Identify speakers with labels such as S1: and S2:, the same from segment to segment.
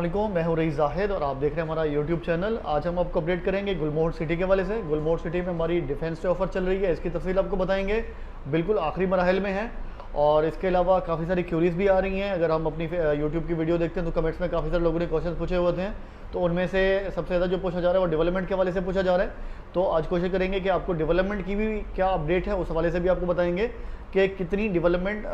S1: अस्सलाम वालेकुम, मैं हूं रईस ज़ाहिद और आप देख रहे हैं हमारा यूट्यूब चैनल। आज हम आपको अपडेट करेंगे गुलमोहर सिटी के वाले से। गुलमोहर सिटी में हमारी डिफेंस डे ऑफर चल रही है, इसकी तफसील आपको बताएंगे। बिल्कुल आखिरी मराहल में है और इसके अलावा काफ़ी सारी क्यूरीज भी आ रही हैं। अगर हम अपनी यूट्यूब की वीडियो देखते हैं तो कमेंट्स में काफ़ी सारे लोगों ने क्वेश्चन पूछे हुए थे, तो उनमें से सबसे ज़्यादा जो पूछा जा रहा है वो डेवलपमेंट के वाले से पूछा जा रहा है। तो आज कोशिश करेंगे कि आपको डेवलपमेंट की भी क्या अपडेट है उस हवाले से भी आपको बताएंगे कि कितनी डेवलपमेंट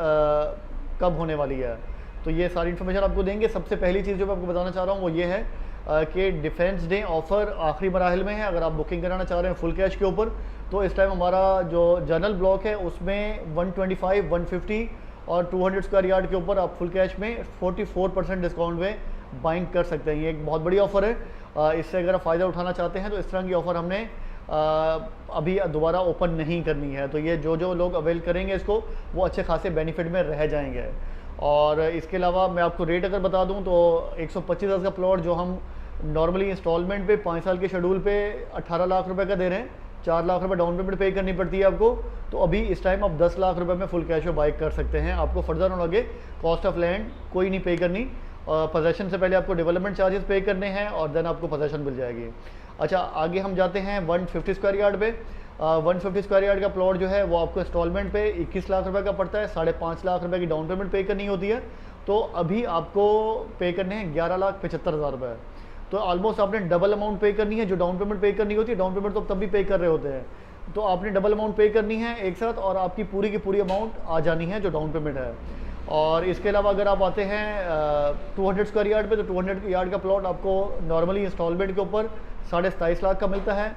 S1: कब होने वाली है। तो ये सारी इन्फॉर्मेशन आपको देंगे। सबसे पहली चीज़ जो मैं आपको बताना चाह रहा हूँ वो ये है कि डिफेंस डे ऑफ़र आखिरी मराहल में है। अगर आप बुकिंग कराना चाह रहे हैं फुल कैश के ऊपर, तो इस टाइम हमारा जो जनरल ब्लॉक है उसमें 125, 150 और 200 स्क्वायर यार्ड के ऊपर आप फुल कैश में 44% डिस्काउंट में बाइंग कर सकते हैं। ये एक बहुत बड़ी ऑफ़र है। इससे अगर आप फ़ायदा उठाना चाहते हैं तो इस तरह की ऑफ़र हमने अभी दोबारा ओपन नहीं करनी है। तो ये जो लोग अवेल करेंगे इसको, वो अच्छे खासे बेनिफिट में रह जाएंगे। और इसके अलावा मैं आपको रेट अगर बता दूं तो 125,000 का प्लॉट जो हम नॉर्मली इंस्टॉलमेंट पे 5 साल के शेड्यूल पे 18 लाख रुपए का दे रहे हैं, 4 लाख रुपए डाउन पेमेंट पे करनी पड़ती है आपको। तो अभी इस टाइम आप 10 लाख रुपए में फुल कैश में बाइक कर सकते हैं। आपको फर्दर ऑन आगे कॉस्ट ऑफ लैंड कोई नहीं पे करनी। पोजेसन से पहले आपको डेवलपमेंट चार्जेस पे करने हैं और देन आपको पोजेसन मिल जाएगी। अच्छा, आगे हम जाते हैं 150 स्क्वायर यार्ड पे। 150 स्क्वायर यार्ड का प्लॉट जो है वो आपको इंस्टॉलमेंट पे 21 लाख रुपए का पड़ता है। 5.5 लाख रुपए की डाउन पेमेंट पे करनी होती है। तो अभी आपको पे करने हैं 11,75,000 रुपये। तो ऑलमोस्ट आपने डबल अमाउंट पे करनी है जो डाउन पेमेंट पे करनी होती है। डाउन पेमेंट तो तब भी पे कर रहे होते हैं, तो आपने डबल अमाउंट पे करनी है एक साथ और आपकी पूरी की पूरी अमाउंट आ जानी है जो डाउन पेमेंट है। और इसके अलावा अगर आप आते हैं 200 स्क्वायर यार्ड पे, तो 200 यार्ड का प्लॉट आपको नॉर्मली इंस्टॉलमेंट के ऊपर 27.5 लाख का मिलता है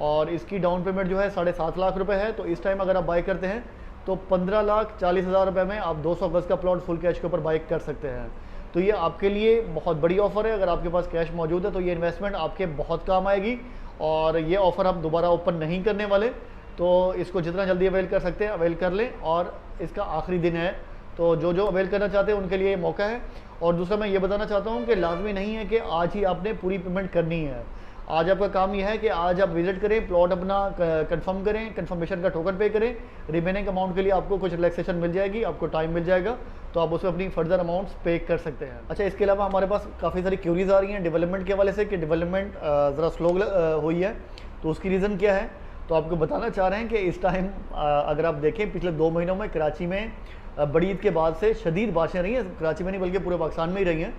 S1: और इसकी डाउन पेमेंट जो है 7.5 लाख रुपए है। तो इस टाइम अगर आप बाई करते हैं तो 15,40,000 रुपये में आप 200 गज़ का प्लॉट फुल कैश के ऊपर बाई कर सकते हैं। तो ये आपके लिए बहुत बड़ी ऑफ़र है। अगर आपके पास कैश मौजूद है तो ये इन्वेस्टमेंट आपके बहुत काम आएगी और ये ऑफ़र हम दोबारा ओपन नहीं करने वाले। तो इसको जितना जल्दी अवेल कर सकते हैं अवेल कर लें और इसका आखिरी दिन है, तो जो अवेल करना चाहते हैं उनके लिए मौका है। और दूसरा मैं ये बताना चाहता हूँ कि लाजमी नहीं है कि आज ही आपने पूरी पेमेंट करनी है। आज आपका काम यह है कि आज आप विजिट करें, प्लॉट अपना कंफर्म करें, कंफर्मेशन का टोकन पे करें। रिमेनिंग अमाउंट के लिए आपको कुछ रिलैक्सेशन मिल जाएगी, आपको टाइम मिल जाएगा, तो आप उसमें अपनी फर्दर अमाउंट्स पे कर सकते हैं। अच्छा, इसके अलावा हमारे पास काफ़ी सारी क्यूरीज आ रही हैं डेवलपमेंट के हवाले से कि डेवलपमेंट ज़रा स्लो हुई है, तो उसकी रीज़न क्या है। तो आपको बताना चाह रहे हैं कि इस टाइम अगर आप देखें पिछले 2 महीनों में कराची में बड़ी ईद के बाद से शदीद बारिशें रही हैं। कराची में नहीं बल्कि पूरे पाकिस्तान में ही रही हैं,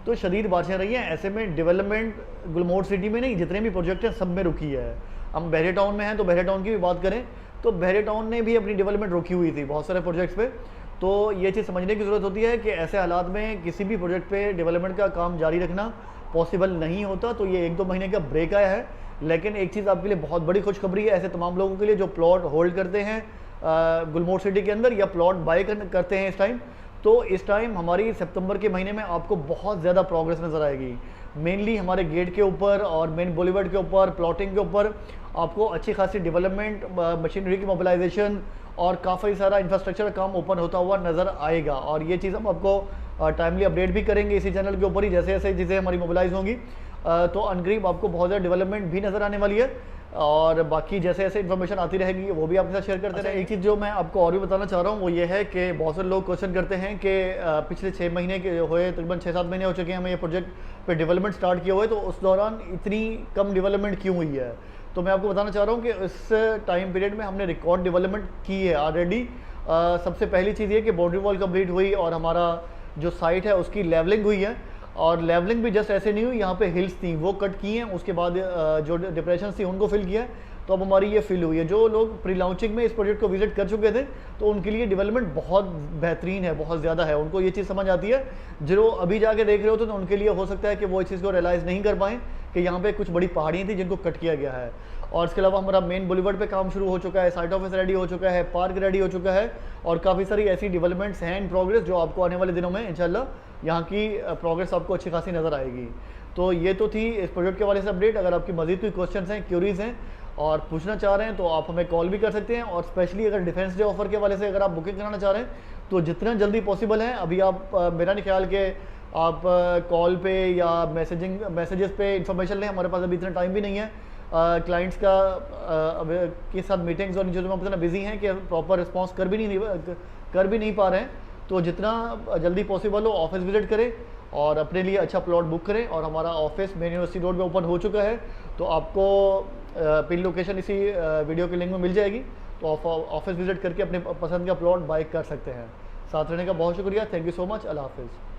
S1: तो शदीद बारिशें रही हैं। ऐसे में डेवलपमेंट गुलमोहर सिटी में नहीं, जितने भी प्रोजेक्ट हैं सब में रुकी है। हम बहरे टाउन में हैं तो बहरे टाउन की भी बात करें तो बहरे टाउन ने भी अपनी डेवलपमेंट रोकी हुई थी बहुत सारे प्रोजेक्ट्स पे। तो ये चीज़ समझने की ज़रूरत होती है कि ऐसे हालात में किसी भी प्रोजेक्ट पे डेवलपमेंट का काम जारी रखना पॉसिबल नहीं होता। तो ये 1-2 महीने का ब्रेक आया है, लेकिन एक चीज़ आपके लिए बहुत बड़ी खुशखबरी है ऐसे तमाम लोगों के लिए जो प्लॉट होल्ड करते हैं गुलमोहर सिटी के अंदर या प्लॉट बाय करते हैं इस टाइम। तो इस टाइम हमारी सितंबर के महीने में आपको बहुत ज़्यादा प्रोग्रेस नज़र आएगी। मेनली हमारे गेट के ऊपर और मेन बॉलीवुड के ऊपर प्लॉटिंग के ऊपर आपको अच्छी खासी डेवलपमेंट, मशीनरी की मोबिलाइजेशन और काफ़ी सारा इंफ्रास्ट्रक्चर काम ओपन होता हुआ नज़र आएगा। और ये चीज़ हम आपको टाइमली अपडेट भी करेंगे इसी चैनल के ऊपर ही, जैसे जैसे चीज़ें हमारी मोबिलाइज होंगी। तो अनकरीब आपको बहुत ज़्यादा डेवलपमेंट भी नज़र आने वाली है और बाकी जैसे जैसे इन्फॉर्मेशन आती रहेगी वो भी आपके साथ शेयर करते रहें। एक चीज़ जो मैं आपको और भी बताना चाह रहा हूँ वो ये है कि बहुत सारे लोग क्वेश्चन करते हैं कि पिछले 6 महीने के हुए, तकरीबन 6-7 महीने हो चुके हैं हमें ये प्रोजेक्ट पे डेवलपमेंट स्टार्ट किए हुए, तो उस दौरान इतनी कम डेवलपमेंट क्यों हुई है। तो मैं आपको बताना चाह रहा हूँ कि इस टाइम पीरियड में हमने रिकॉर्ड डेवलपमेंट की है ऑलरेडी। सबसे पहली चीज़ ये कि बाउंड्री वॉल कम्प्लीट हुई और हमारा जो साइट है उसकी लेवलिंग हुई है। और लेवलिंग भी जस्ट ऐसे नहीं हुई, यहाँ पे हिल्स थी वो कट की हैं, उसके बाद जो डिप्रेशन थी उनको फिल किया है, तो अब हमारी ये फिल हुई है। जो लोग प्री लॉन्चिंग में इस प्रोजेक्ट को विजिट कर चुके थे तो उनके लिए डेवलपमेंट बहुत बेहतरीन है, बहुत ज़्यादा है, उनको ये चीज़ समझ आती है। जो अभी जाके देख रहे होते तो उनके लिए हो सकता है कि वो इस चीज़ को रियलाइज़ नहीं कर पाएँ कि यहाँ पे कुछ बड़ी पहाड़ियाँ थी जिनको कट किया गया है। और इसके अलावा हमारा मेन बॉलीवुड पे काम शुरू हो चुका है, साइट ऑफिस रेडी हो चुका है, पार्क रेडी हो चुका है और काफ़ी सारी ऐसी डेवलपमेंट्स हैं इन प्रोग्रेस जो आपको आने वाले दिनों में इंशाल्लाह यहाँ की प्रोग्रेस आपको अच्छी खासी नज़र आएगी। तो ये तो थी इस प्रोजेक्ट के वाले से अपडेट। अगर आपकी मज़ीद कोई क्वेश्चन हैं, क्यूरीज़ हैं और पूछना चाह रहे हैं तो आप हमें कॉल भी कर सकते हैं। और स्पेशली अगर डिफेंस डे ऑफर के वाले से अगर आप बुकिंग कराना चाह रहे हैं तो जितना जल्दी पॉसिबल है, अभी आप मेरा नहीं ख्याल कि आप कॉल पे या मैसेजेस पे इंफॉर्मेशन लें, हमारे पास अभी इतना टाइम भी नहीं है। क्लाइंट्स का के साथ मीटिंग्स और इन चीज़ों में हम इतना बिजी हैं कि प्रॉपर रिस्पॉन्स कर भी नहीं पा रहे हैं। तो जितना जल्दी पॉसिबल हो ऑफिस विजिट करें और अपने लिए अच्छा प्लॉट बुक करें। और हमारा ऑफिस मेन यूनिवर्सिटी रोड में ओपन हो चुका है, तो आपको पिन लोकेशन इसी वीडियो के लिंक में मिल जाएगी, तो आप ऑफिस विजिट करके अपने पसंद का प्लॉट बाय कर सकते हैं। साथ रहने का बहुत शुक्रिया। Thank you so much. अल्लाह हाफिज़।